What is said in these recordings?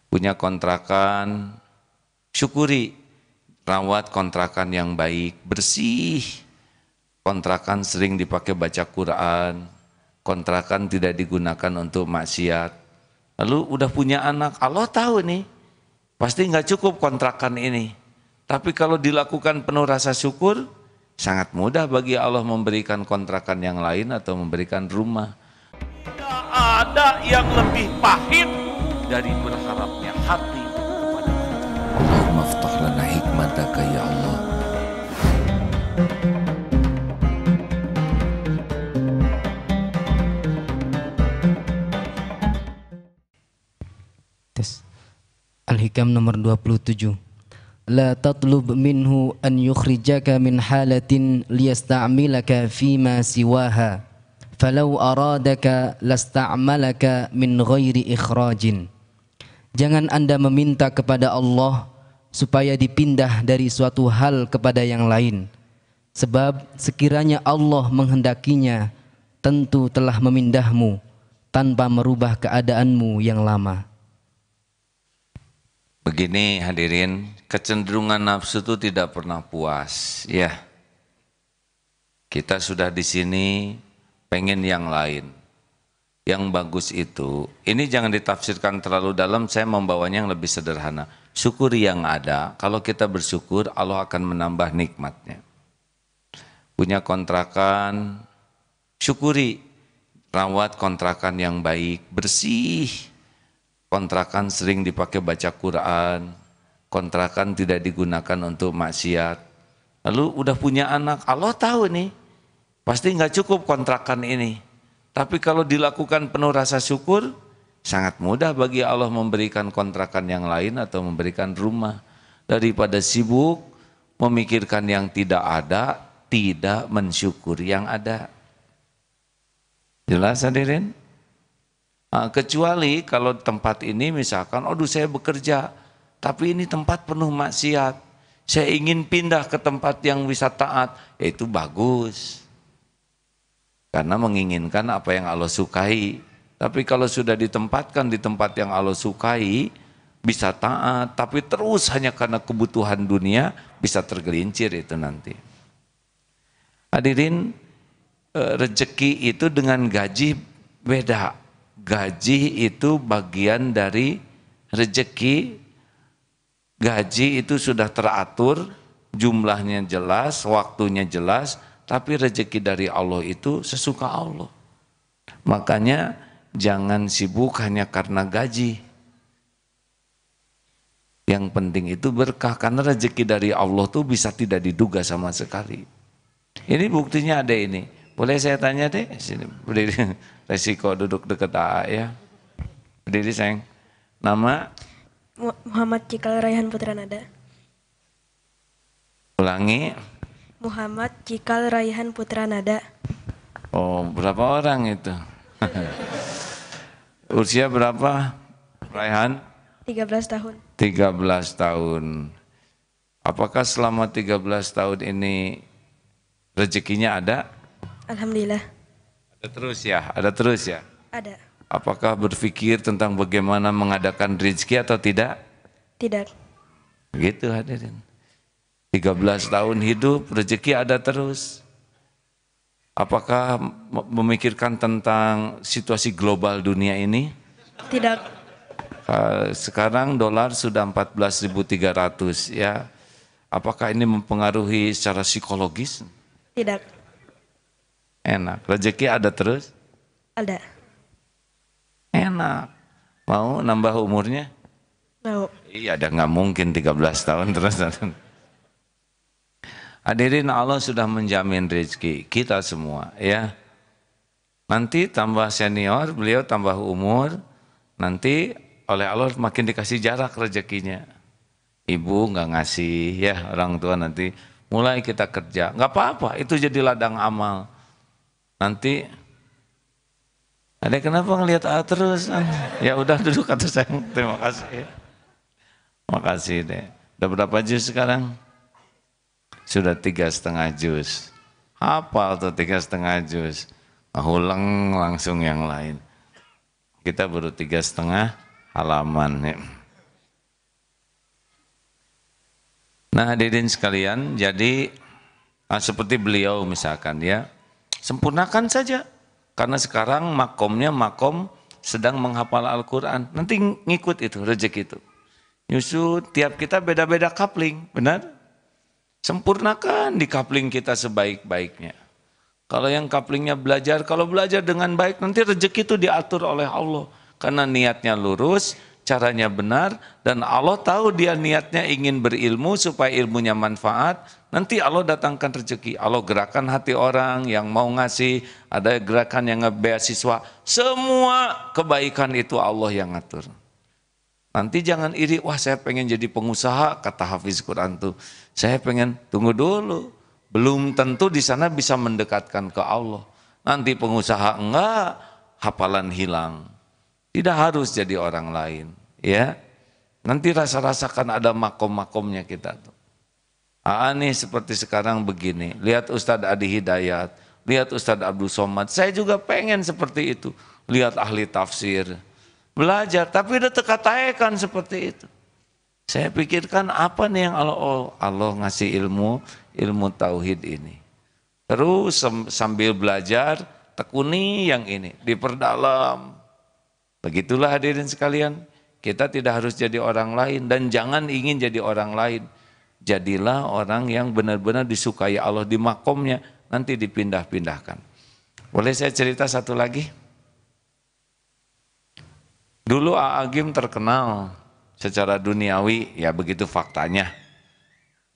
Punya kontrakan, syukuri. Rawat kontrakan yang baik, bersih. Kontrakan sering dipakai baca Quran. Kontrakan tidak digunakan untuk maksiat. Lalu udah punya anak, Allah tahu nih, pasti nggak cukup kontrakan ini. Tapi kalau dilakukan penuh rasa syukur, sangat mudah bagi Allah memberikan kontrakan yang lain atau memberikan rumah. Tidak ada yang lebih pahit dari berharapnya hati kepada Allah. Allahumma aftah lana hikmataka ya Allah. Al-Hikam nomor 27. La tatlub minhu an yukhrijaka min halatin liyasta'milaka fima siwaha falau aradaka lasta'malaka min ghairi ikhrajin. Jangan Anda meminta kepada Allah supaya dipindah dari suatu hal kepada yang lain, sebab sekiranya Allah menghendakinya tentu telah memindahmu tanpa merubah keadaanmu yang lama. Begini hadirin, kecenderungan nafsu itu tidak pernah puas, ya. Kita sudah di sini pengen yang lain. Yang bagus itu, ini jangan ditafsirkan terlalu dalam, saya membawanya yang lebih sederhana. Syukuri yang ada, kalau kita bersyukur Allah akan menambah nikmatnya. Punya kontrakan, syukuri. Rawat kontrakan yang baik, bersih. Kontrakan sering dipakai baca Quran, kontrakan tidak digunakan untuk maksiat. Lalu udah punya anak, Allah tahu nih, pasti nggak cukup kontrakan ini. Tapi kalau dilakukan penuh rasa syukur, sangat mudah bagi Allah memberikan kontrakan yang lain atau memberikan rumah. Daripada sibuk memikirkan yang tidak ada, tidak mensyukuri yang ada. Jelas hadirin? Kecuali kalau tempat ini misalkan, aduh saya bekerja, tapi ini tempat penuh maksiat. Saya ingin pindah ke tempat yang bisa taat, ya itu bagus. Karena menginginkan apa yang Allah sukai. Tapi kalau sudah ditempatkan di tempat yang Allah sukai, bisa taat, tapi terus hanya karena kebutuhan dunia, bisa tergelincir itu nanti. Hadirin, rezeki itu dengan gaji beda. Gaji itu bagian dari rezeki. Gaji itu sudah teratur, jumlahnya jelas, waktunya jelas, tapi rezeki dari Allah itu sesuka Allah. Makanya jangan sibuk hanya karena gaji. Yang penting itu berkah, karena rezeki dari Allah tuh bisa tidak diduga sama sekali. Ini buktinya ada ini. Boleh saya tanya deh? Sini, berdiri. Resiko duduk dekat AA ya. Berdiri sayang. Nama? Muhammad Cikal Raihan Putranada. Ulangi. Muhammad Cikal Raihan Putranada. Oh, berapa orang itu? Usia berapa? Raihan? 13 tahun. 13 tahun. Apakah selama 13 tahun ini rezekinya ada? Alhamdulillah. Ada terus ya? Ada terus ya? Ada. Apakah berpikir tentang bagaimana mengadakan rezeki atau tidak? Tidak. Begitu hadirin. 13 tahun hidup, rezeki ada terus. Apakah memikirkan tentang situasi global dunia ini? Tidak. Sekarang dolar sudah 14.300 ya. Apakah ini mempengaruhi secara psikologis? Tidak. Enak. Rezeki ada terus? Ada. Enak. Mau nambah umurnya? Mau. Iya, ada nggak mungkin 13 tahun terus. Hadirin, Allah sudah menjamin rezeki kita semua ya. Nanti tambah senior, beliau tambah umur, nanti oleh Allah makin dikasih jarak rezekinya. Ibu nggak ngasih ya, orang tua nanti mulai kita kerja. Nggak apa-apa, itu jadi ladang amal. Nanti ada kenapa ngelihat A terus? Ya udah duduk atau sayang. Terima kasih. Makasih deh. Udah berapa juz sekarang? Sudah 3,5 juz. Hafal tuh 3,5 juz. Ulang langsung yang lain. Kita baru 3,5 halaman ya. Nah hadirin sekalian, jadi seperti beliau misalkan ya, sempurnakan saja. Karena sekarang makomnya makom sedang menghafal Al-Quran. Nanti ngikut itu, rezeki itu. Yusuf, tiap kita beda-beda coupling, benar? Sempurnakan di coupling kita sebaik-baiknya. Kalau yang couplingnya belajar, kalau belajar dengan baik, nanti rezeki itu diatur oleh Allah. Karena niatnya lurus, caranya benar, dan Allah tahu dia niatnya ingin berilmu supaya ilmunya manfaat, nanti Allah datangkan rezeki. Allah gerakan hati orang yang mau ngasih, ada gerakan yang ngebeasiswa, semua kebaikan itu Allah yang ngatur. Nanti jangan iri, wah saya pengen jadi pengusaha, kata Hafiz Quran tuh. Saya pengen, tunggu dulu, belum tentu di sana bisa mendekatkan ke Allah. Nanti pengusaha enggak, hafalan hilang. Tidak harus jadi orang lain, ya. Nanti rasakan ada makom-makomnya kita tuh. Nih seperti sekarang begini, lihat Ustadz Adi Hidayat, lihat Ustadz Abdul Somad, saya juga pengen seperti itu. Lihat ahli tafsir, belajar, tapi udah teka-tekan seperti itu. Saya pikirkan apa nih yang Allah ngasih ilmu tauhid ini. Terus sambil belajar, tekuni yang ini, diperdalam. Begitulah hadirin sekalian, kita tidak harus jadi orang lain dan jangan ingin jadi orang lain. Jadilah orang yang benar-benar disukai Allah di makomnya, nanti dipindah-pindahkan. Boleh saya cerita satu lagi? Dulu A'agim terkenal secara duniawi, ya begitu faktanya.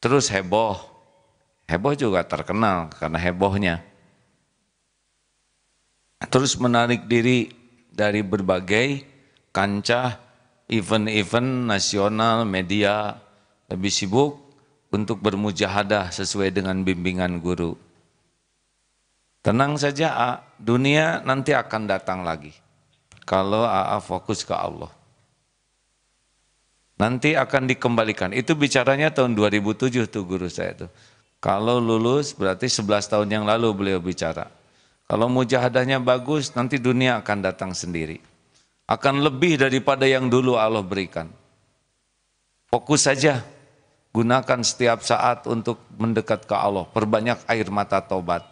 Terus heboh juga terkenal karena hebohnya. Terus menarik diri dari berbagai kancah event-event nasional, media, lebih sibuk untuk bermujahadah sesuai dengan bimbingan guru. Tenang saja, dunia nanti akan datang lagi. Kalau fokus ke Allah. Nanti akan dikembalikan. Itu bicaranya tahun 2007 tuh guru saya tuh. Kalau lulus berarti 11 tahun yang lalu beliau bicara. Kalau mujahadahnya bagus, nanti dunia akan datang sendiri. Akan lebih daripada yang dulu Allah berikan. Fokus saja, gunakan setiap saat untuk mendekat ke Allah. Perbanyak air mata taubat.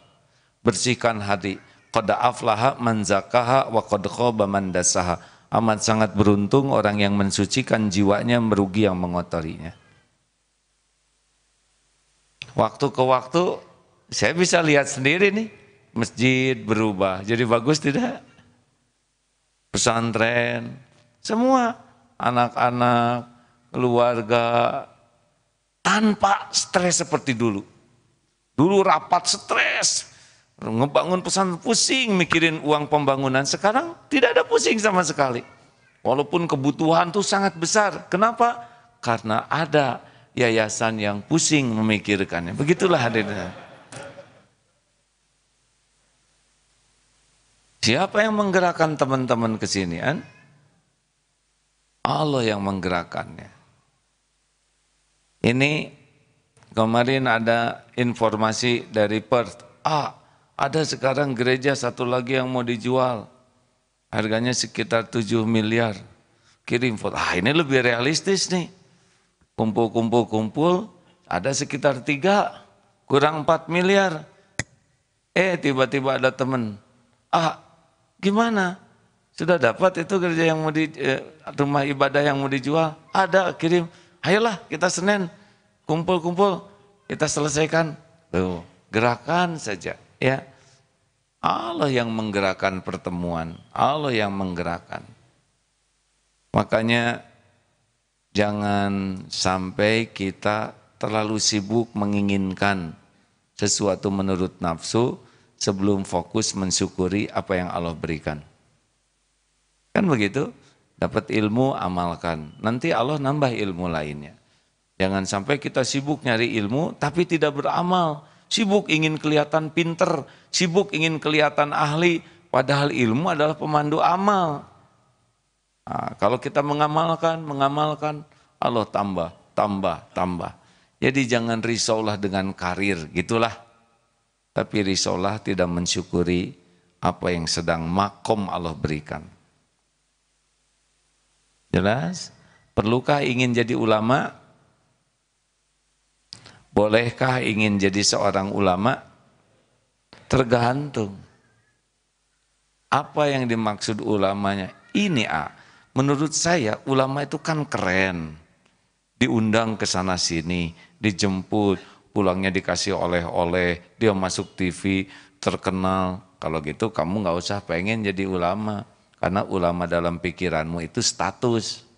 Bersihkan hati. Qad aflaha man zakaha wa qad khaba man dasaha. Amat sangat beruntung orang yang mensucikan jiwanya, merugi yang mengotorinya. Waktu ke waktu, saya bisa lihat sendiri nih. Masjid berubah, jadi bagus tidak? Pesantren, semua anak-anak, keluarga, tanpa stres seperti dulu. Dulu rapat stres, ngebangun pesantren pusing mikirin uang pembangunan, sekarang tidak ada pusing sama sekali. Walaupun kebutuhan tuh sangat besar, kenapa? Karena ada yayasan yang pusing memikirkannya, begitulah hadirin. Siapa yang menggerakkan teman-teman ke sini? Allah yang menggerakkannya. Ini kemarin ada informasi dari Perth. Ada sekarang gereja satu lagi yang mau dijual. Harganya sekitar 7 miliar. Kirim foto. Ini lebih realistis nih. Kumpul, ada sekitar 3, kurang 4 miliar. Tiba-tiba ada teman. Gimana? Sudah dapat itu gereja yang mau rumah ibadah yang mau dijual? Ada, kirim. Ayolah kita Senin kumpul, kita selesaikan. Tuh, gerakan saja, ya. Allah yang menggerakkan pertemuan, Allah yang menggerakkan. Makanya jangan sampai kita terlalu sibuk menginginkan sesuatu menurut nafsu sebelum fokus mensyukuri apa yang Allah berikan. Kan begitu? Dapat ilmu, amalkan. Nanti Allah nambah ilmu lainnya. Jangan sampai kita sibuk nyari ilmu tapi tidak beramal. Sibuk ingin kelihatan pinter, sibuk ingin kelihatan ahli, padahal ilmu adalah pemandu amal. Kalau kita mengamalkan, Allah tambah. Jadi jangan risaulah dengan karir, gitulah. Tapi risaulah tidak mensyukuri apa yang sedang makom Allah berikan. Jelas? Perlukah ingin jadi ulama? Bolehkah ingin jadi seorang ulama? Tergantung. Apa yang dimaksud ulamanya? Ini menurut saya ulama itu kan keren. Diundang ke sana sini, dijemput, pulangnya dikasih oleh-oleh, dia masuk TV, terkenal. Kalau gitu kamu nggak usah pengen jadi ulama. Karena ulama dalam pikiranmu itu status.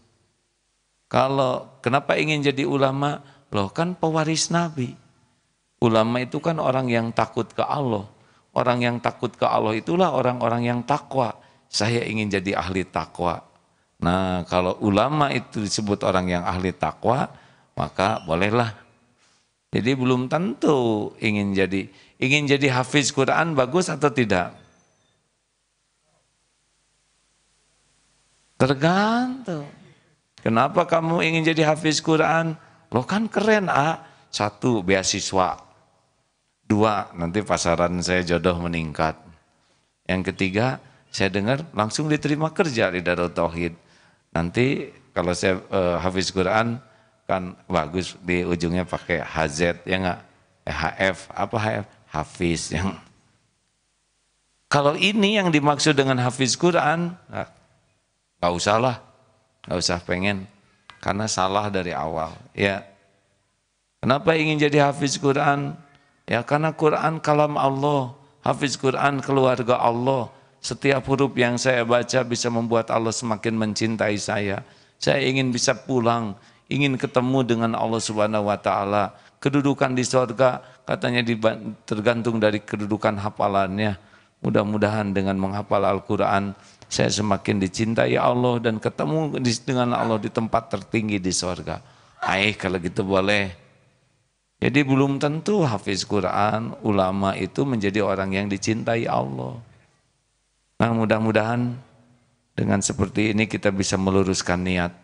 Kalau kenapa ingin jadi ulama? Loh kan pewaris Nabi. Ulama itu kan orang yang takut ke Allah. Orang yang takut ke Allah itulah orang-orang yang takwa. Saya ingin jadi ahli takwa. Nah, kalau ulama itu disebut orang yang ahli takwa, maka bolehlah. Jadi belum tentu ingin jadi hafiz Quran bagus atau tidak? Tergantung. Kenapa kamu ingin jadi hafiz Quran? Loh kan keren, Satu, beasiswa. 2, nanti pasaran saya jodoh meningkat. Yang ketiga, saya dengar langsung diterima kerja di Darut Tauhid. Nanti kalau saya hafiz Quran kan bagus di ujungnya pakai HZ ya enggak? HF, apa HF? Hafiz yang. Kalau ini yang dimaksud dengan hafiz Quran, nggak usah lah, nggak usah pengen, karena salah dari awal. Ya, kenapa ingin jadi hafiz Quran? Ya karena Quran kalam Allah, hafiz Quran keluarga Allah. Setiap huruf yang saya baca bisa membuat Allah semakin mencintai saya. Saya ingin bisa pulang, ingin ketemu dengan Allah Subhanahu wa taala. Kedudukan di surga katanya tergantung dari kedudukan hafalannya. Mudah-mudahan dengan menghafal Al-Quran saya semakin dicintai Allah dan ketemu dengan Allah di tempat tertinggi di surga. Kalau gitu boleh. Jadi belum tentu hafiz Quran, ulama itu menjadi orang yang dicintai Allah. Nah mudah-mudahan dengan seperti ini kita bisa meluruskan niat.